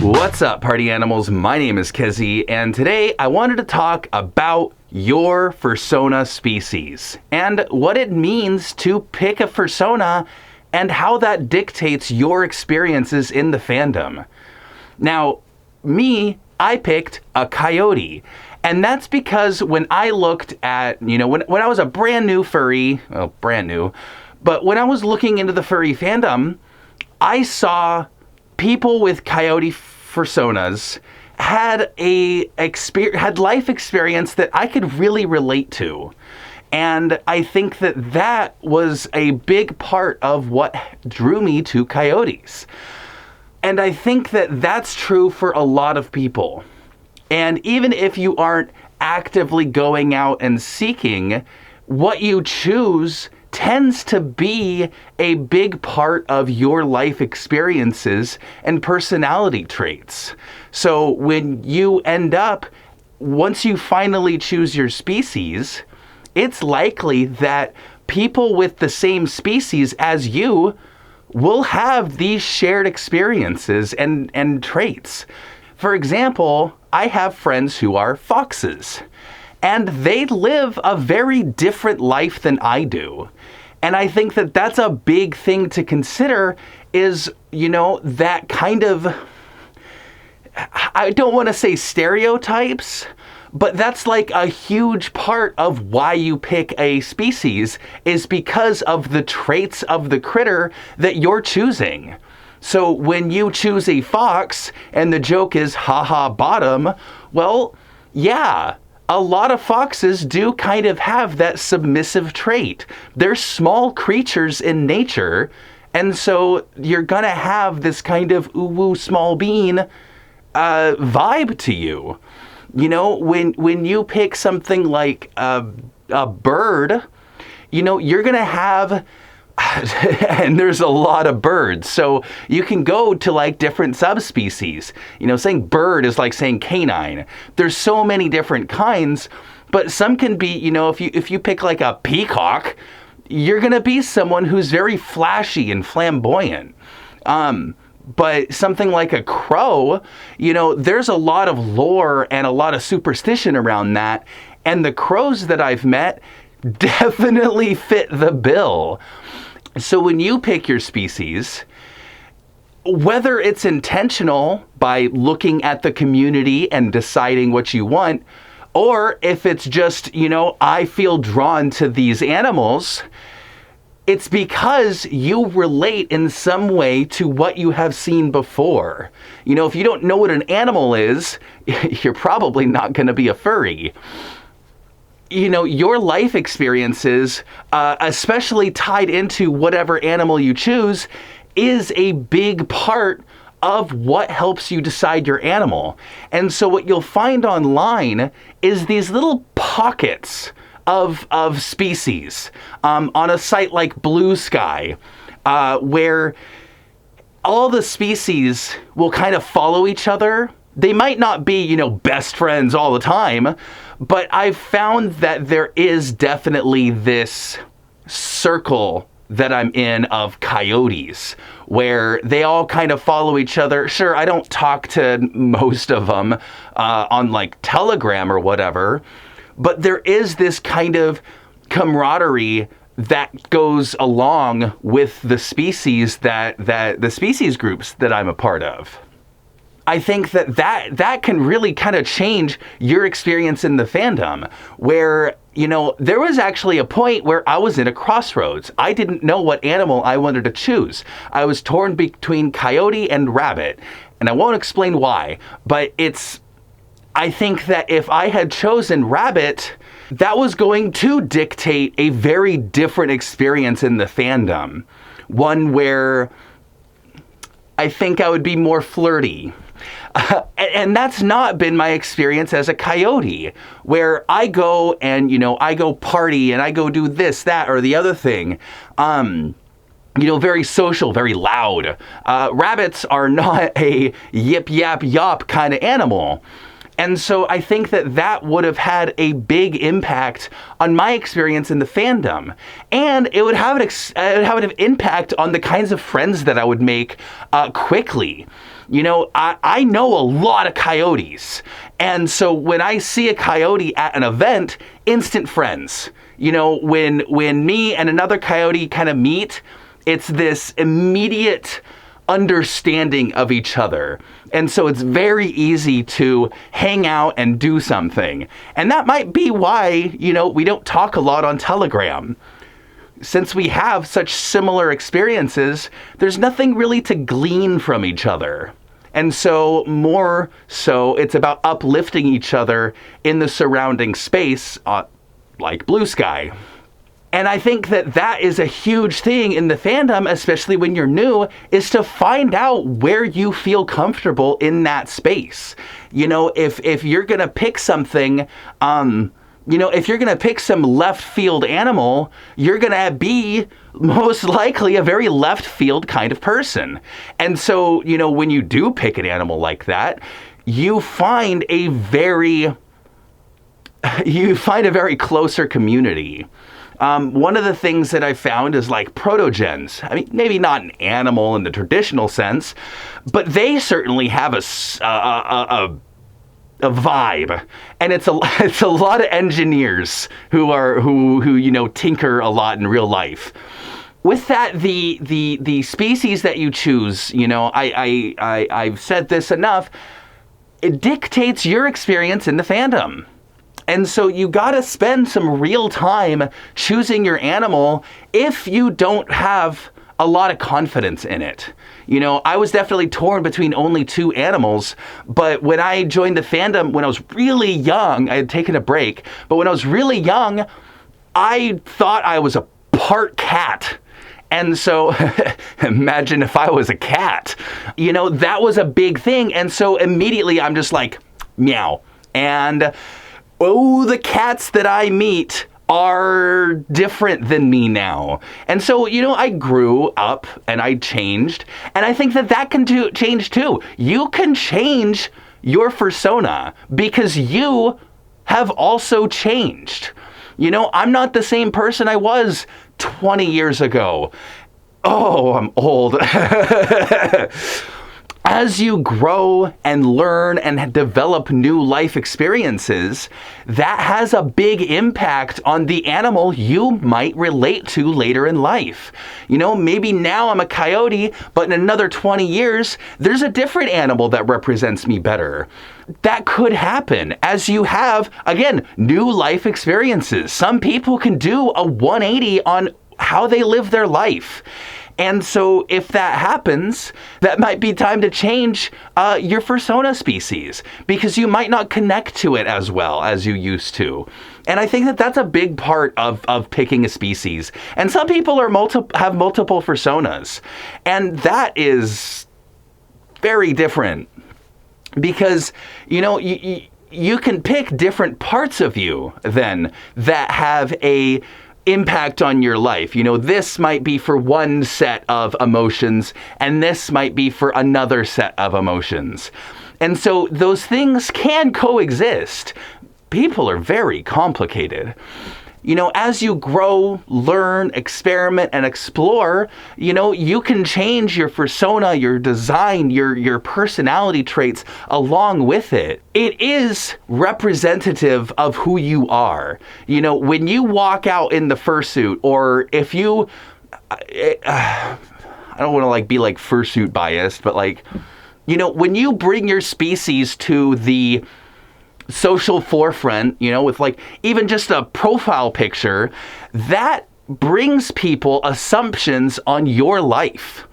What's up, party animals? My name is Kezi, and today I wanted to talk about your fursona species and what it means to pick a fursona and how that dictates your experiences in the fandom. Now, I picked a Coyote, and that's because when I looked at, when I was a brand new furry, well, brand new, but when I was looking into the furry fandom, I saw people with Coyote fursonas had life experience that I could really relate to. And I think that was a big part of what drew me to coyotes. And I think that that's true for a lot of people. And even if you aren't actively going out and seeking, what you choose tends to be a big part of your life experiences and personality traits. So when you end up, once you finally choose your species, it's likely that people with the same species as you will have these shared experiences and traits. For example, I have friends who are foxes, and they live a very different life than I do. And I think that that's a big thing to consider is, that kind of, I don't want to say stereotypes, but that's like a huge part of why you pick a species is because of the traits of the critter that you're choosing. So when you choose a fox and the joke is haha bottom, well, yeah, a lot of foxes do kind of have that submissive trait. They're small creatures in nature, and so you're gonna have this kind of ooh-woo small bean vibe to you. When you pick something like a bird, you're gonna have, and there's a lot of birds, so you can go to like different subspecies. Saying bird is like saying canine. There's so many different kinds, but some can be, if you pick like a peacock, you're gonna be someone who's very flashy and flamboyant. But something like a crow, there's a lot of lore and a lot of superstition around that. And the crows that I've met definitely fit the bill. So when you pick your species, whether it's intentional by looking at the community and deciding what you want, or if it's just, I feel drawn to these animals, it's because you relate in some way to what you have seen before. If you don't know what an animal is, you're probably not going to be a furry. Your life experiences, especially tied into whatever animal you choose, is a big part of what helps you decide your animal. And so what you'll find online is these little pockets of species on a site like Blue Sky, where all the species will kind of follow each other. They might not be, best friends all the time, but I've found that there is definitely this circle that I'm in of coyotes, where they all kind of follow each other. Sure, I don't talk to most of them on like Telegram or whatever, but there is this kind of camaraderie that goes along with the species that the species groups that I'm a part of. I think that can really kind of change your experience in the fandom, where, there was actually a point where I was in a crossroads. I didn't know what animal I wanted to choose. I was torn between coyote and rabbit, and I won't explain why, but I think that if I had chosen rabbit, that was going to dictate a very different experience in the fandom. One where I think I would be more flirty. And that's not been my experience as a coyote, where I go and, I go party and I go do this, that, or the other thing. Very social, very loud. Rabbits are not a yip, yap, yop kind of animal. And so I think that would have had a big impact on my experience in the fandom. And it would have an impact on the kinds of friends that I would make quickly. I know a lot of coyotes. And so when I see a coyote at an event, instant friends. When me and another coyote kind of meet, it's this immediate understanding of each other. And so it's very easy to hang out and do something. And that might be why, we don't talk a lot on Telegram. Since we have such similar experiences, there's nothing really to glean from each other. And so more so, it's about uplifting each other in the surrounding space, like Blue Sky. And I think that is a huge thing in the fandom, especially when you're new, is to find out where you feel comfortable in that space. If you're going to pick something, if you're going to pick some left field animal, you're going to be most likely a very left field kind of person. And so, when you do pick an animal like that, you find a very closer community. One of the things that I found is like protogens. I mean, maybe not an animal in the traditional sense, but they certainly have a vibe, and it's a lot of engineers who tinker a lot in real life. With that, the species that you choose, I've said this enough, it dictates your experience in the fandom. And so you gotta spend some real time choosing your animal if you don't have a lot of confidence in it. I was definitely torn between only 2 animals, but when I joined the fandom when I was really young, I had taken a break, but when I was really young, I thought I was a part cat. And so imagine if I was a cat. That was a big thing. And so immediately I'm just like, meow. And the cats that I meet are different than me now. And so, I grew up and I changed. And I think that can change too. You can change your fursona because you have also changed. I'm not the same person I was 20 years ago. Oh, I'm old. As you grow and learn and develop new life experiences, that has a big impact on the animal you might relate to later in life. Maybe now I'm a coyote, but in another 20 years, there's a different animal that represents me better. That could happen as you have, again, new life experiences. Some people can do a 180 on how they live their life. And so if that happens, that might be time to change your fursona species because you might not connect to it as well as you used to. And I think that's a big part of picking a species. And some people have multiple fursonas. And that is very different because, you can pick different parts of you then that have a impact on your life. This might be for one set of emotions, and this might be for another set of emotions. And so those things can coexist. People are very complicated. As you grow, learn, experiment, and explore, you can change your fursona, your design, your personality traits along with it. It is representative of who you are. When you walk out in the fursuit, or if you, I don't want to be fursuit biased, but when you bring your species to the social forefront, with even just a profile picture, that brings people assumptions on your life.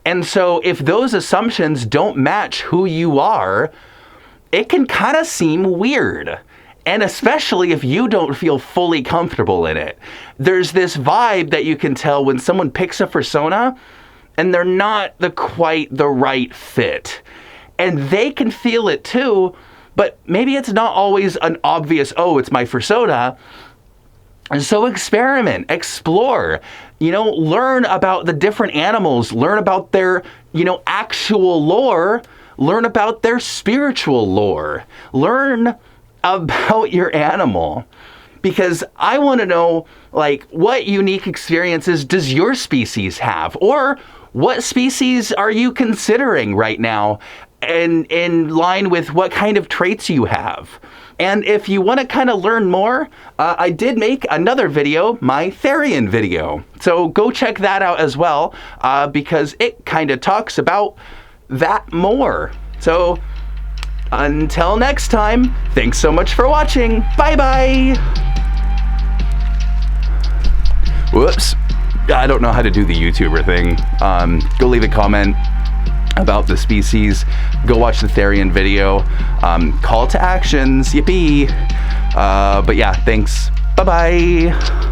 And so if those assumptions don't match who you are, it can kind of seem weird. And especially if you don't feel fully comfortable in it. There's this vibe that you can tell when someone picks a fursona and they're not quite the right fit. And they can feel it too, but maybe it's not always an obvious, it's my fursona. And so experiment, explore, learn about the different animals, learn about their, actual lore, learn about their spiritual lore, learn about your animal. Because I want to know, what unique experiences does your species have? Or what species are you considering right now in line with what kind of traits you have. And if you want to kind of learn more, I did make another video, my Therian video. So go check that out as well, because it kind of talks about that more. So until next time, thanks so much for watching. Bye-bye. Whoops. I don't know how to do the YouTuber thing. Go leave a comment about the species. Go watch the Therian video. Call to actions. Yippee. But yeah, thanks. Bye-bye.